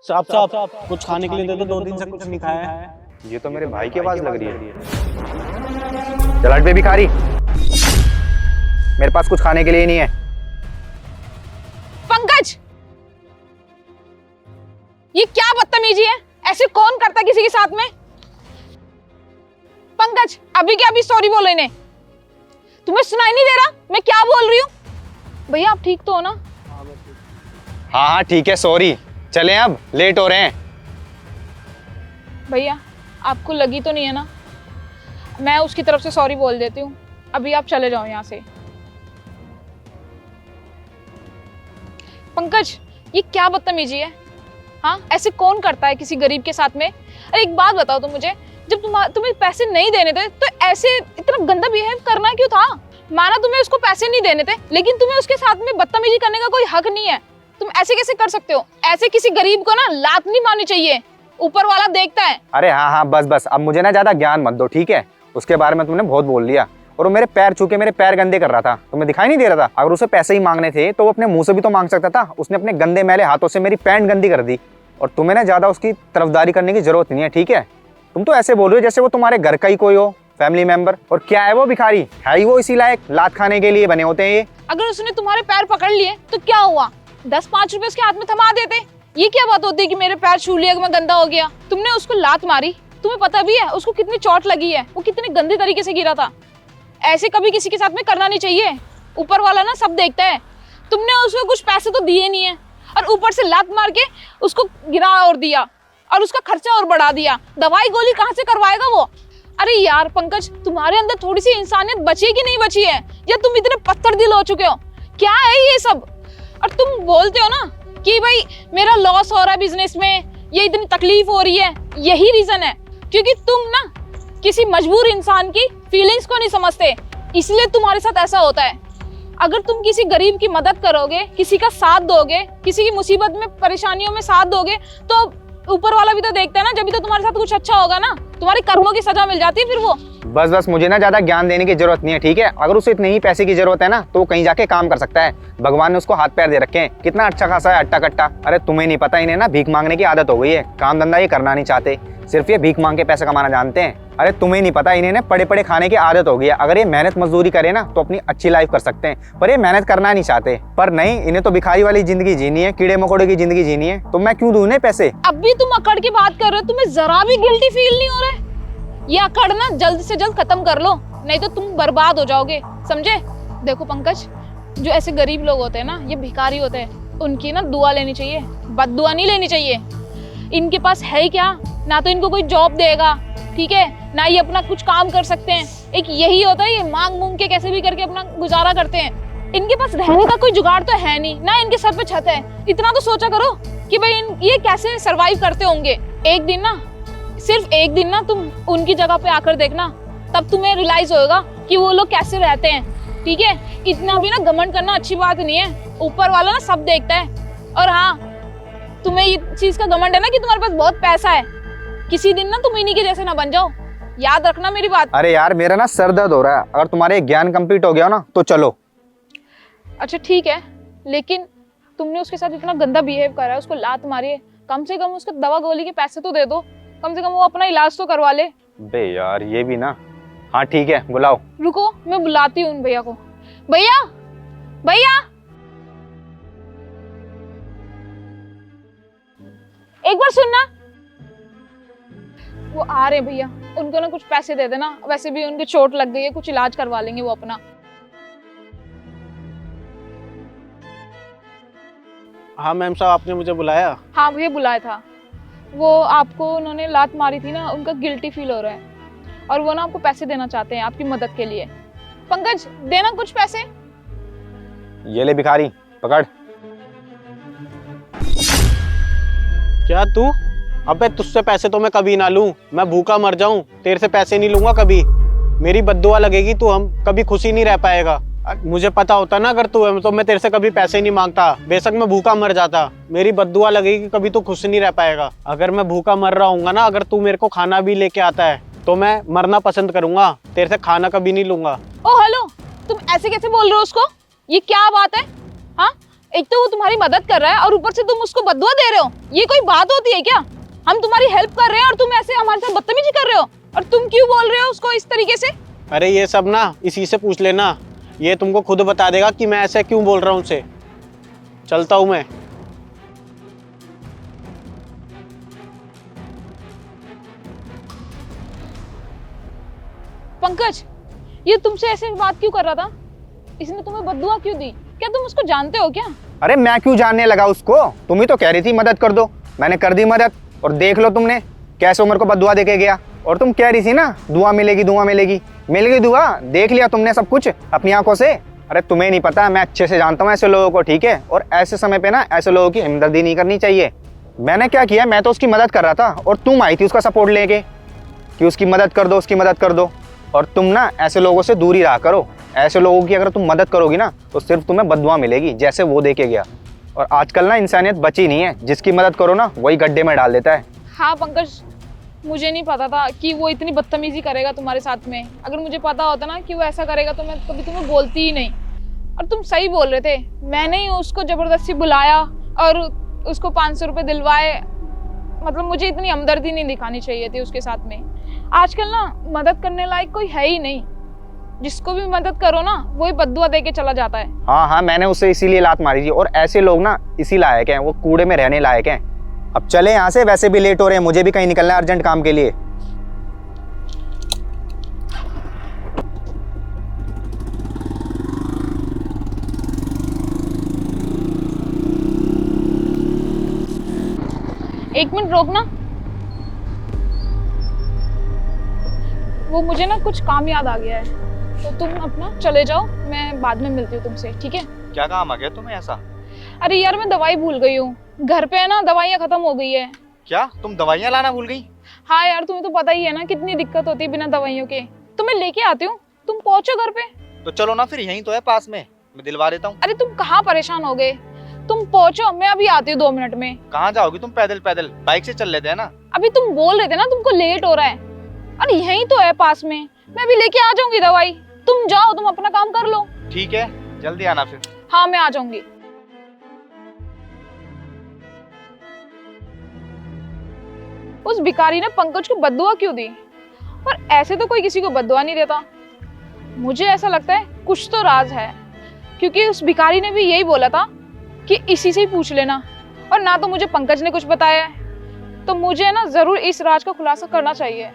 साहब साहब कुछ खाने के लिए दे दो, 2 दिन से कुछ नहीं खाया है। ये तो मेरे भाई की आवाज लग रही है। चल हट बे भिखारी, मेरे पास कुछ खाने के लिए नहीं है। पंकज, ये क्या बदतमीजी है? ऐसे कौन करता है किसी के साथ में? पंकज, अभी क्या अभी सॉरी बोलो इन्हें। तुम्हें सुनाई नहीं दे रहा मैं क्या बोल रही हूँ? भैया आप ठीक तो हो ना? हाँ हाँ ठीक है, सॉरी। चलें अब, लेट हो रहे हैं। भैया आपको लगी तो नहीं है ना? मैं उसकी तरफ से सॉरी बोल देती हूँ, अभी आप चले जाओ यहाँ से। पंकज, ये क्या बदतमीजी है? हाँ, ऐसे कौन करता है किसी गरीब के साथ में? अरे एक बात बताओ तुम मुझे, जब तुम्हें पैसे नहीं देने थे तो ऐसे इतना गंदा बिहेव करना क्यों था? माना तुम्हें उसको पैसे नहीं देने थे, लेकिन तुम्हें उसके साथ में बदतमीजी करने का कोई हक नहीं है। तुम ऐसे कैसे कर सकते हो? ऐसे किसी गरीब को ना लात नहीं मारनी चाहिए, ऊपर वाला देखता है। अरे हाँ हाँ बस बस, अब मुझे ना ज्यादा ज्ञान मत दो, ठीक है? उसके बारे में तुमने बहुत बोल लिया। और वो मेरे पैर छू के मेरे पैर गंदे कर रहा था, तुम्हें दिखाई नहीं दे रहा था? अगर उसे पैसे ही मांगने थे तो वो अपने मुंह से भी तो मांग सकता था। उसने अपने गंदे मैले हाथों से मेरी पैंट गंदी कर दी। और तुम्हें ना ज्यादा उसकी तरफदारी करने की जरूरत नहीं है, ठीक है? तुम तो ऐसे बोल रहे हो जैसे वो तुम्हारे घर का ही कोई हो, फैमिली मेंबर। और क्या है वो भिखारी? है ही वो इसी लायक? लात खाने के लिए बने होते हैं ये। अगर उसने तुम्हारे पैर पकड़ लिए तो क्या हुआ? 10-5 रुपए उसके हाथ में थमा देते। ये क्या बात होती है कि मेरे पैर छू लिए, मैं गंदा हो गया? तुमने उसको लात मारी, तुम्हें पता भी है उसको कितनी चोट लगी है, वो कितने गंदे तरीके से गिरा था। ऐसे कभी किसी के साथ में करना नहीं चाहिए। ऊपर वाला ना सब देखता है। तुमने उसको कुछ पैसे तो दिए नहीं है और ऊपर से लात मार के उसको गिरा और दिया और उसका खर्चा और बढ़ा दिया। दवाई गोली कहाँ से करवाएगा वो? अरे यार पंकज, तुम्हारे अंदर थोड़ी सी इंसानियत बची है कि नहीं बची है? या तुम इतने पत्थर दिल हो चुके हो? क्या है ये सब? और तुम बोलते हो ना कि भाई मेरा लॉस हो रहा है बिजनेस में, ये इतनी तकलीफ हो रही है। यही रीजन है क्योंकि तुम ना किसी मजबूर इंसान की फीलिंग्स को नहीं समझते, इसलिए तुम्हारे साथ ऐसा होता है। अगर तुम किसी गरीब की मदद करोगे, किसी का साथ दोगे, किसी की मुसीबत में परेशानियों में साथ दोगे, तो ऊपर वाला भी तो देखता है ना, जब भी तो तुम्हारे साथ कुछ अच्छा होगा ना। तुम्हारे कर्मों की सजा मिल जाती है फिर वो। बस बस, मुझे ना ज्यादा ज्ञान देने की जरूरत नहीं है, ठीक है? अगर उसे इतने ही पैसे की जरूरत है ना तो वो कहीं जाके काम कर सकता है। भगवान ने उसको हाथ पैर दे रखे हैं, कितना अच्छा खासा है, अट्टा कट्टा। अरे तुम्हें नहीं पता, इन्हें ना भीख मांगने की आदत हो गई है। काम धंधा ये करना नहीं चाहते, सिर्फ ये भीख मांग के पैसे कमाना जानते हैं। अरे तुम्हें नहीं पता, इन्हें ना पड़े पड़े खाने की आदत हो गई है। अगर ये मेहनत मजदूरी करे ना तो अपनी अच्छी लाइफ कर सकते हैं, पर ये मेहनत करना नहीं चाहते। पर नहीं, इन्हें तो भिखारी वाली जिंदगी जीनी है, कीड़े मकोड़े की जिंदगी जीनी है। तो मैं क्यों दूं इन्हें पैसे? अब भी तुम अकड़ की बात कर रहे हो, तुम्हें जरा भी गिल्टी फील नहीं हो रहा है? ये अकड़ ना जल्द से जल्द खत्म कर लो, नहीं तो तुम बर्बाद हो जाओगे, समझे? देखो पंकज, जो ऐसे गरीब लोग होते हैं ना, ये भिखारी होते हैं, उनकी ना दुआ लेनी चाहिए, बद्दुआ नहीं लेनी चाहिए। इनके पास है ही क्या? ना तो इनको कोई जॉब देगा, ठीक है, ना ये अपना कुछ काम कर सकते हैं। एक यही होता है, ये मांग मूंग के कैसे भी करके अपना गुजारा करते हैं। इनके पास रहने का कोई जुगाड़ तो है नहीं, ना इनके सर पे छत है। इतना तो सोचा करो कि भाई ये कैसे सरवाइव करते होंगे। एक दिन ना, सिर्फ एक दिन ना तुम उनकी जगह पे आकर देखना, तब तुम्हें रियलाइज होगा कि वो लोग कैसे रहते हैं, ठीक है? इतना भी ना घमंड करना अच्छी बात नहीं है। ऊपर वाला ना सब देखता है। और हाँ, तुम्हें ये चीज का घमंड है ना कि तुम्हारे पास बहुत पैसा है, किसी दिन ना तुम इन्हीं के जैसे ना बन जाओ, याद रखना मेरी बात। अरे यार मेरा ना सर दर्द हो रहा है, अगर तुम्हारे ज्ञान कंप्लीट हो गया ना तो चलो। अच्छा ठीक है, लेकिन तुमने उसके साथ इतना गंदा बिहेव करा है, उसको लात मारी है, कम से कम उसको दवा गोली के पैसे तो दे दो, कम से कम वो अपना इलाज तो करवा ले। बे यार ये भी ना। हाँ ठीक है, बुलाओ। रुको, मैं बुलाती हूँ उन भैया को। भैया, भैया, एक बार सुनना। वो आ रहे भैया, उनको ना कुछ पैसे दे देना, वैसे भी उनकी चोट लग गई है, कुछ इलाज करवा लेंगे वो अपना। हाँ मैम साहब, आपने मुझे बुलाया? हाँ भैया बुलाया था। वो आपको उन्होंने लात मारी थी ना, उनका गिल्टी फील हो रहा है और वो ना आपको पैसे देना चाहते हैं आपकी मदद के लिए। पंकज, देना कुछ पैसे। ये ले भिखारी, पकड़। क्या तू? अबे तुझसे पैसे तो मैं कभी ना लूं, मैं भूखा मर जाऊं, तेरे से पैसे नहीं लूंगा कभी। मेरी बद्दुआ लगेगी, तू हम कभी खुशी नहीं रह पाएगा। मुझे पता होता ना अगर तू है तो मैं तेरे से कभी पैसे नहीं मांगता, बेशक मैं भूखा मर जाता। मेरी बद्दुआ लगेगी, कभी तू खुश नहीं रह पाएगा। अगर मैं भूखा मर रहा हूँ ना, अगर तू मेरे को खाना भी लेके आता है तो मैं मरना पसंद करूंगा, तेरे से खाना कभी नहीं लूंगा। ओ हेलो, तुम ऐसे कैसे बोल रहे हो उसको? ये क्या बात है? हाँ, एक तो वो तुम्हारी मदद कर रहा है और ऊपर से तुम उसको बददुआ दे रहे हो। ये कोई बात होती है क्या? हम तुम्हारी हेल्प कर रहे हैं और तुम ऐसे हमारे साथ बदतमीजी कर रहे हो, और तुम क्यों बोल रहे हो उसको इस तरीके से? अरे ये सब ना इसी से पूछ लेना, ये तुमको खुद बता देगा कि मैं ऐसे क्यों बोल रहा हूँ उसे। चलता हूँ मैं। पंकज, ये तुमसे ऐसे बात क्यों कर रहा था? इसने तुम्हें बददुआ क्यों दी? क्या तुम उसको जानते हो क्या? अरे मैं क्यों जानने लगा उसको, तुम ही तो कह रही थी मदद कर दो, मैंने कर दी मदद। और देख लो तुमने कैसे उमर को बददुआ देके गया। और तुम कह रही थी ना दुआ मिलेगी दुआ मिलेगी, मिल गई दुआ। देख लिया तुमने सब कुछ अपनी आंखों से। अरे तुम्हें नहीं पता, मैं अच्छे से जानता हूँ ऐसे लोगों को, ठीक है। और ऐसे समय पे ना ऐसे लोगों की हमदर्दी नहीं करनी चाहिए। मैंने क्या किया, मैं तो उसकी मदद कर रहा था और तुम आई थी उसका सपोर्ट लेके कि उसकी मदद कर दो, उसकी मदद कर दो। और तुम ना ऐसे लोगों से दूर ही रहा करो। ऐसे लोगों की अगर तुम मदद करोगी ना तो सिर्फ तुम्हें बददुआ मिलेगी, जैसे वो देके गया। और आजकल ना इंसानियत बची नहीं है, जिसकी मदद करो ना वही गड्ढे में डाल देता है। हाँ पंकज, मुझे नहीं पता था कि वो इतनी बदतमीजी करेगा तुम्हारे साथ में। अगर मुझे पता होता ना कि वो ऐसा करेगा तो मैं कभी तुम्हें बोलती ही नहीं। और तुम सही बोल रहे थे, मैंने ही उसको जबरदस्ती बुलाया और उसको 500 रुपये दिलवाए। मतलब मुझे इतनी हमदर्दी नहीं दिखानी चाहिए थी उसके साथ में। आजकल ना मदद करने लायक कोई है ही नहीं। जिसको भी मदद करो ना वही बद्दुआ दे के चला जाता है। हाँ हाँ, मैंने उसे इसीलिए लात मारी थी। और ऐसे लोग ना इसी लायक हैं, वो कूड़े में रहने लायक हैं। अब चले यहाँ से, वैसे भी लेट हो रहे हैं, मुझे भी कहीं निकलना है अर्जेंट काम के लिए। एक मिनट रोकना, वो मुझे ना कुछ काम याद आ गया है, तो तुम अपना चले जाओ, मैं बाद में मिलती हूँ तुमसे, ठीक है? क्या काम आ गया तुम्हें ऐसा? अरे यार मैं दवाई भूल गई हूँ, घर पे है ना दवाइयाँ खत्म हो गई है। क्या तुम दवाइयाँ लाना भूल गई? हाँ यार, तुम्हें तो पता ही है ना कितनी दिक्कत होती है बिना दवाइयों के। तो मैं लेके आती हूँ, तुम पहुंचो घर पे। तो चलो ना, फिर यहीं तो है पास में, मैं दिलवा देता हूँ। अरे तुम कहाँ परेशान हो गए, तुम पहुंचो, मैं अभी आती हूँ 2 मिनट में। कहाँ जाओगी तुम? पैदल पैदल, बाइक से चल लेते हैं ना। अभी तुम बोल रहे थे ना तुमको लेट हो रहा है। अरे यहीं तो है पास में, मैं अभी लेके आ जाऊंगी दवाई। तुम जाओ, तुम अपना काम कर लो। ठीक है, जल्दी आना फिर। हाँ मैं आ जाऊंगी। उस भिखारी ने पंकज को बद्दुआ क्यों दी? पर ऐसे तो कोई किसी को बद्दुआ नहीं देता। मुझे ऐसा लगता है कुछ तो राज है, क्योंकि उस भिखारी ने भी यही बोला था कि इसी से ही पूछ लेना। और ना तो मुझे पंकज ने कुछ बताया है, तो मुझे ना जरूर इस राज का खुलासा करना चाहिए।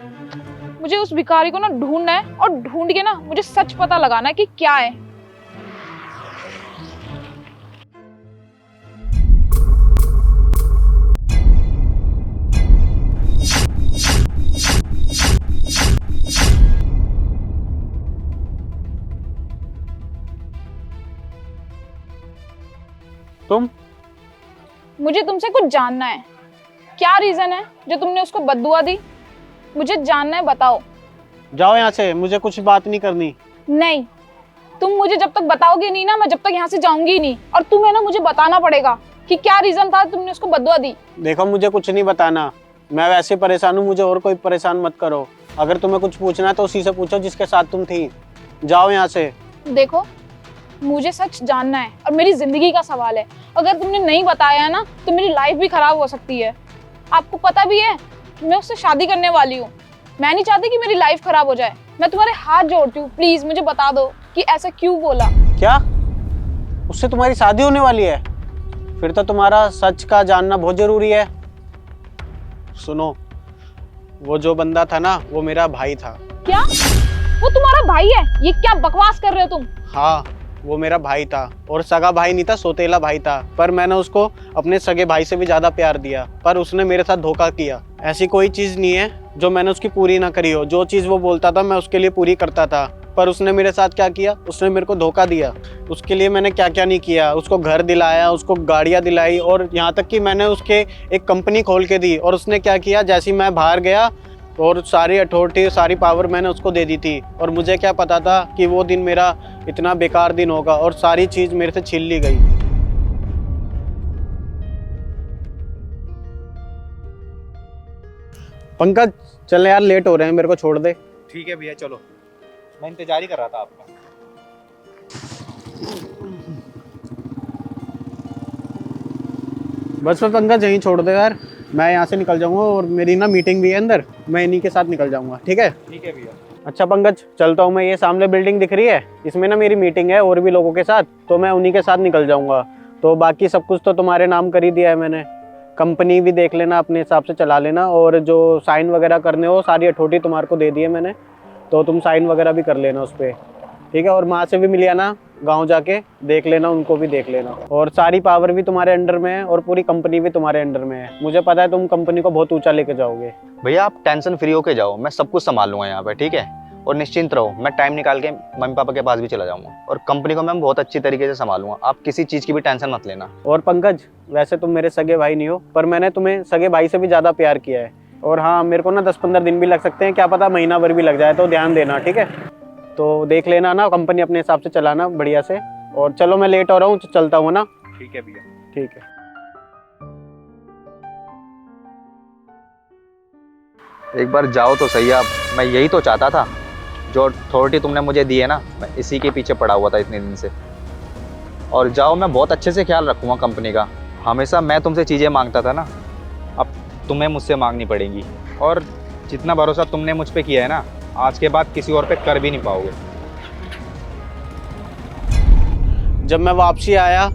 मुझे उस भिखारी को ना ढूंढना है और ढूंढ के ना मुझे सच पता लगाना है कि क्या है। तुम? मुझे तुमसे कुछ जानना है। क्या रीजन है जो तुमने उसको बद्दुआ दी? मुझे जानना है, बताओ। जाओ यहाँ से, मुझे कुछ बात नहीं करनी। नहीं, तुम मुझे जब तक बताओगे नहीं ना, मैं जब तक यहाँ से जाऊंगी ही नहीं। और तुम्हें ना मुझे बताना पड़ेगा कि क्या रीजन था तुमने उसको बद्दुआ दी। देखो मुझे कुछ नहीं बताना, मैं वैसे परेशान हूँ, मुझे और कोई परेशान मत करो। अगर तुम्हें कुछ पूछना है तो उसी से पूछो जिसके साथ तुम थी। जाओ यहाँ से। देखो, मुझे सच जानना है और मेरी जिंदगी का सवाल है। अगर तुमने नहीं बताया है ना तो मेरी लाइफ भी खराब हो सकती है। आपको पता भी है मैं उससे शादी करने वाली हूँ। मैं नहीं चाहती कि मेरी लाइफ खराब हो जाए। मैं तुम्हारे हाथ जोड़ती हूँ, प्लीज मुझे बता दो कि ऐसा क्यों बोला। क्या उससे तुम्हारी शादी होने वाली है? फिर तो तुम्हारा सच का जानना बहुत जरूरी है। सुनो, वो जो बंदा था ना वो मेरा भाई था। क्या वो तुम्हारा भाई है? ये क्या बकवास कर रहे हो तुम? हाँ, वो मेरा भाई था, और सगा भाई नहीं था, सौतेला भाई था। पर मैंने उसको अपने सगे भाई से भी ज्यादा प्यार दिया, पर उसने मेरे साथ धोखा किया। ऐसी कोई चीज नहीं है जो मैंने उसकी पूरी ना करी हो। जो चीज वो बोलता था मैं उसके लिए पूरी करता था, पर उसने मेरे साथ क्या किया, उसने मेरे को धोखा दिया। उसके लिए मैंने क्या क्या नहीं किया। उसको घर दिलाया, उसको गाड़ियाँ दिलाई, और यहाँ तक कि मैंने उसके एक कंपनी खोल के दी। और उसने क्या किया, जैसे ही मैं बाहर गया और सारी अथॉरिटी, सारी पावर मैंने उसको दे दी थी। और मुझे क्या पता था कि वो दिन मेरा इतना बेकार दिन होगा, और सारी चीज़ मेरे से छीन ली गई। पंकज चल यार, लेट हो रहे हैं, मेरे को छोड़ दे। ठीक है भैया, चलो, मैं इंतजार ही कर रहा था आपका। बस मैं पंकज यहीं छोड़ दे यार, मैं यहाँ से निकल जाऊंगा और मेरी ना मीटिंग भी है अंदर, मैं इन्हीं के साथ निकल जाऊंगा। ठीक है भैया। अच्छा पंकज, चलता हूँ मैं। ये सामने बिल्डिंग दिख रही है, इसमें ना मेरी मीटिंग है और भी लोगों के साथ, तो मैं उन्हीं के साथ निकल जाऊंगा। तो बाकी सब कुछ तो तुम्हारे नाम कर ही दिया है मैंने। कंपनी भी देख लेना, अपने हिसाब से चला लेना, और जो साइन वगैरह करने हो सारी अथॉरिटी तुम्हारे को दे दी है मैंने, तो तुम साइन वगैरह भी कर लेना उस पर। ठीक है, और माँ से भी मिल आना, गाँव जाके देख लेना, उनको भी देख लेना। और सारी पावर भी तुम्हारे अंडर में है और पूरी कंपनी भी तुम्हारे अंडर में है। मुझे पता है तुम कंपनी को बहुत ऊंचा लेके जाओगे। भैया आप टेंशन फ्री होके जाओ, मैं सब कुछ संभाल लूंगा यहाँ पे, ठीक है। और निश्चिंत रहो, मैं टाइम निकाल के मम्मी पापा के पास भी चला जाऊंगा और कंपनी को मैं बहुत अच्छी तरीके से संभालूंगा। आप किसी चीज़ की भी टेंशन मत लेना। और पंकज, वैसे तुम मेरे सगे भाई नहीं हो, पर मैंने तुम्हें सगे भाई से भी ज़्यादा प्यार किया है। और हाँ, मेरे को ना 10-15 दिन भी लग सकते हैं, क्या पता महीना भर भी लग जाए, तो ध्यान देना। ठीक है, तो देख लेना ना, कंपनी अपने हिसाब से चलाना बढ़िया से। और चलो मैं लेट हो रहा हूँ, चलता हूँ ना। ठीक है भैया। ठीक है। एक बार जाओ तो सही आप, मैं यही तो चाहता था। जो अथॉरिटी तुमने मुझे दी है ना, मैं इसी के पीछे पड़ा हुआ था इतने दिन से। और जाओ, मैं बहुत अच्छे से ख्याल रखूँगा कंपनी का। हमेशा मैं तुमसे चीज़ें मांगता था ना, अब तुम्हें मुझसे मांगनी पड़ेंगी। और जितना भरोसा तुमने मुझ पे किया है ना, आज के बाद किसी और पे कर भी नहीं पाओगे। जब मैं वापसी आया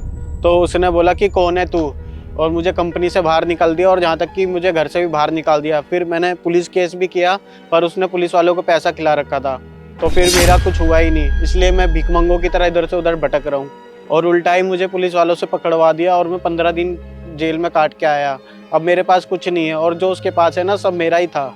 तो उसने बोला कि कौन है तू, और मुझे कंपनी से बाहर निकाल दिया, और जहाँ तक कि मुझे घर से भी बाहर निकाल दिया। फिर मैंने पुलिस केस भी किया, पर उसने पुलिस वालों को पैसा खिला रखा था, तो फिर मेरा कुछ हुआ ही नहीं। इसलिए मैं भिखमंगों की तरह इधर से उधर भटक रहा हूँ, और उल्टा ही मुझे पुलिस वालों से पकड़वा दिया, और मैं 15 दिन जेल में काट के आया। अब मेरे पास कुछ नहीं है, और जो उसके पास है ना, सब मेरा ही था।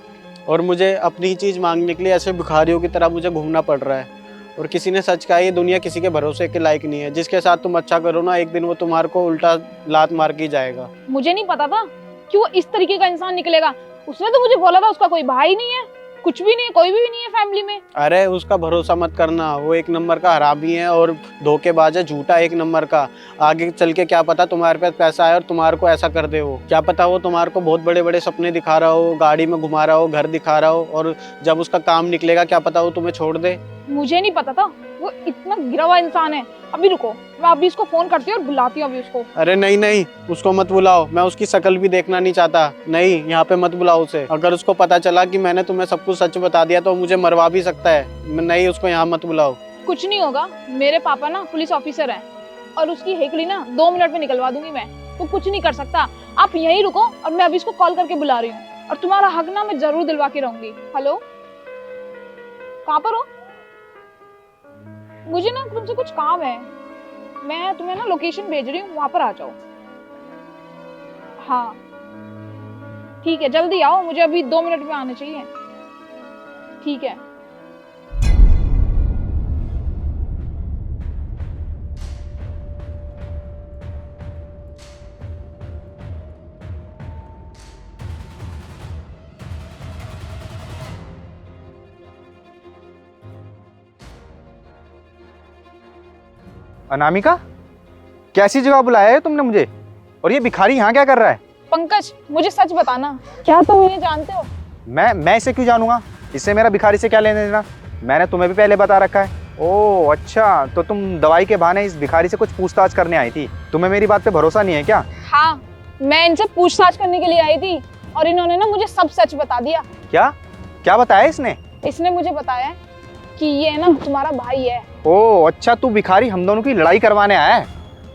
और मुझे अपनी चीज़ मांगने के लिए ऐसे भिखारियों की तरह मुझे घूमना पड़ रहा है। और किसी ने सच कहा, ये दुनिया किसी के भरोसे के लायक नहीं है। जिसके साथ तुम अच्छा करो ना, एक दिन वो तुम्हारे को उल्टा लात मार के ही जाएगा। मुझे नहीं पता था कि वो इस तरीके का इंसान निकलेगा। उसने तो मुझे बोला था उसका कोई भाई नहीं है, कुछ भी नहीं, कोई भी नहीं है फैमिली में। अरे उसका भरोसा मत करना, वो एक नंबर का हरामी है और धोखेबाज है, झूठा एक नंबर का। आगे चल के क्या पता तुम्हारे पास पैसा आए और तुम्हारे को ऐसा कर दे। वो क्या पता, वो तुम्हारे को बहुत बड़े बड़े सपने दिखा रहा हो, गाड़ी में घुमा रहा हो, घर दिखा रहा हो, और जब उसका काम निकलेगा क्या पता वो तुम्हें छोड़ दे। मुझे नहीं पता था वो इतना गिरा हुआ इंसान है। अभी रुको, मैं अभी इसको फोन करती हूँ और बुलाती हूँ अभी उसको। अरे नहीं नहीं, उसको मत बुलाओ, मैं उसकी शक्ल भी देखना नहीं चाहता। नहीं, यहाँ पे मत बुलाओ उसे। अगर उसको पता चला कि मैंने तुम्हें सब कुछ सच बता दिया तो मुझे मरवा भी सकता है। नहीं, उसको यहाँ मत बुलाओ। कुछ नहीं होगा, मेरे पापा ना पुलिस ऑफिसर हैं, और उसकी हेकड़ी ना 2 मिनट में निकलवा दूंगी मैं। तो कुछ नहीं कर सकता, आप यहीं रुको और मैं अभी इसको कॉल करके बुला रही हूँ। और तुम्हारा हक ना मैं जरूर दिलवा के रहूंगी। हेलो, कहाँ पर हो? मुझे ना तुमसे कुछ काम है, मैं तुम्हें ना लोकेशन भेज रही हूँ, वहां पर आ जाओ। हाँ ठीक है, जल्दी आओ, मुझे अभी 2 मिनट में आने चाहिए। ठीक है। अनामिका, कैसी जगह बुलाया है तुमने मुझे? और ये भिखारी यहाँ क्या कर रहा है? पंकज, मुझे सच बताना, क्या तुम इन्हें जानते हो? मैं इसे क्यों जानूंगा? इससे मेरा भिखारी से क्या लेने देना? मैंने तुम्हें भी पहले बता रखा है। ओह अच्छा, तो तुम दवाई के बहाने इस भिखारी से कुछ पूछताछ करने आई थी। तुम्हें मेरी बात पे भरोसा नहीं है क्या? हाँ, मैं इनसे पूछताछ करने के लिए आई थी, और इन्होंने ना मुझे सब सच बता दिया। क्या क्या बताया इसने? इसने मुझे बताया कि ये ना तुम्हारा भाई है। ओह अच्छा, तू भिखारी हम दोनों की लड़ाई करवाने आया है।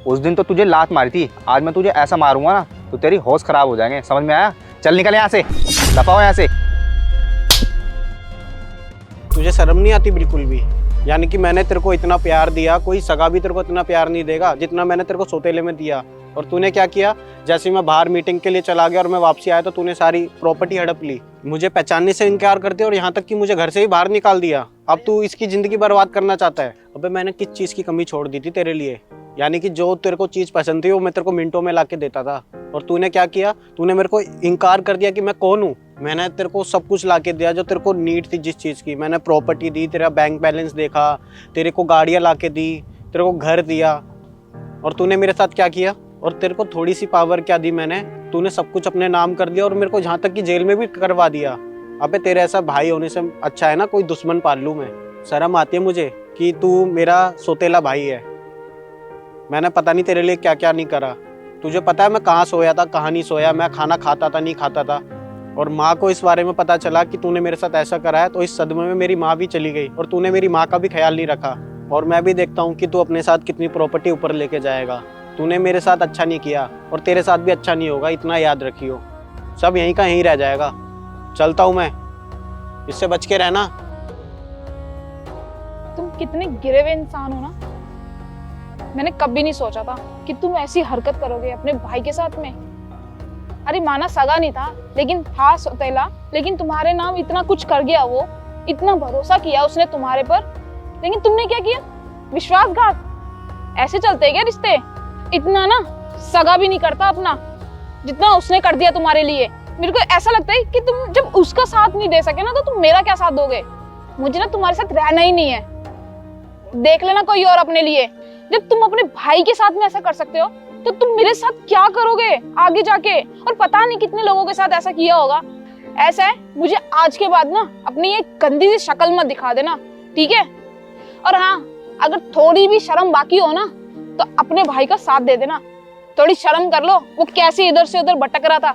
उस दिन तो तुझे लात मारी थी, आज मैं तुझे ऐसा मारूंगा ना तो तेरी होश खराब हो जाएंगे, समझ में आया? चल निकल यहाँ से, दफा हो यहाँ से। तुझे शर्म नहीं आती बिल्कुल भी? यानी कि मैंने तेरे को इतना प्यार दिया, कोई सगा भी तेरे को इतना प्यार नहीं देगा जितना मैंने तेरे को सौतेले में दिया। और तूने क्या किया? जैसे मैं बाहर मीटिंग के लिए चला गया और मैं वापसी आया तो तूने सारी प्रॉपर्टी हड़प ली, मुझे पहचानने से इनकार करते और यहाँ तक कि मुझे घर से ही बाहर निकाल दिया। अब तू इसकी जिंदगी बर्बाद करना चाहता है? अबे मैंने किस चीज़ की कमी छोड़ दी थी तेरे लिए? यानी कि जो तेरे को चीज़ पसंद थी वो मैं तेरे को मिनटों में ला के देता था, और तूने क्या किया? तूने मेरे को इनकार कर दिया कि मैं कौन हूँ। मैंने तेरे को सब कुछ ला के दिया जो तेरे को नीड थी जिस चीज़ की। मैंने प्रॉपर्टी दी, तेरा बैंक बैलेंस देखा, तेरे को गाड़ियाँ ला के दी, तेरे को घर दिया, और तूने मेरे साथ क्या किया? और तेरे को थोड़ी सी पावर क्या दी मैंने? तूने सब कुछ अपने नाम कर दिया और मेरे को जहाँ तक कि जेल में भी करवा दिया। अबे तेरे ऐसा भाई होने से अच्छा है ना कोई दुश्मन पाल लूँ मैं। शर्म आती है मुझे कि तू मेरा सौतेला भाई है। मैंने पता नहीं तेरे लिए क्या क्या नहीं करा। तुझे पता है मैं कहाँ सोया था, कहाँ नहीं सोया, मैं खाना खाता था नहीं खाता था। और माँ को इस बारे में पता चला कि तूने मेरे साथ ऐसा करा है, तो इस सदमे में मेरी माँ भी चली गई और तूने मेरी माँ का भी ख्याल नहीं रखा। और मैं भी देखता हूँ कि तू अपने साथ कितनी प्रॉपर्टी ऊपर लेके जाएगा। तूने मेरे साथ अच्छा नहीं किया और तेरे साथ भी अच्छा नहीं होगा, इतना याद रखियो। सब यहीं का यहीं रह जाएगा। चलता हूँ मैं, इससे बच के रहना। तुम कितने गिरे हुए इंसान हो ना। मैंने कभी नहीं सोचा था कि तुम ऐसी हरकत करोगे अपने भाई के साथ में। अरे माना सगा नहीं था, लेकिन था सौतेला। लेकिन तुम्हारे नाम इतना कुछ कर गया वो, इतना भरोसा किया उसने तुम्हारे पर, लेकिन तुमने क्या किया? विश्वासघात। ऐसे चलते हैं क्या रिश्ते? इतना ना सगा भी नहीं करता अपना जितना उसने कर दिया तुम्हारे लिए। मेरे को ऐसा लगता है कि तुम जब उसका साथ नहीं दे सके ना, तो तुम मेरा क्या साथ दोगे? मुझे ना तुम्हारे साथ रहना ही नहीं है। देख लेना कोई और अपने लिए। जब तुम अपने भाई के साथ में ऐसा कर सकते हो, तो तुम मेरे साथ क्या करोगे आगे जाके? और पता नहीं कितने लोगों के साथ ऐसा किया होगा। ऐसा है, मुझे आज के बाद ना अपनी ये गंदी सी शक्ल मत दिखा देना, ठीक है? और हाँ, अगर थोड़ी भी शर्म बाकी हो ना, तो अपने भाई का साथ दे देना। थोड़ी शर्म कर लो, वो कैसे इधर से उधर भटक रहा था।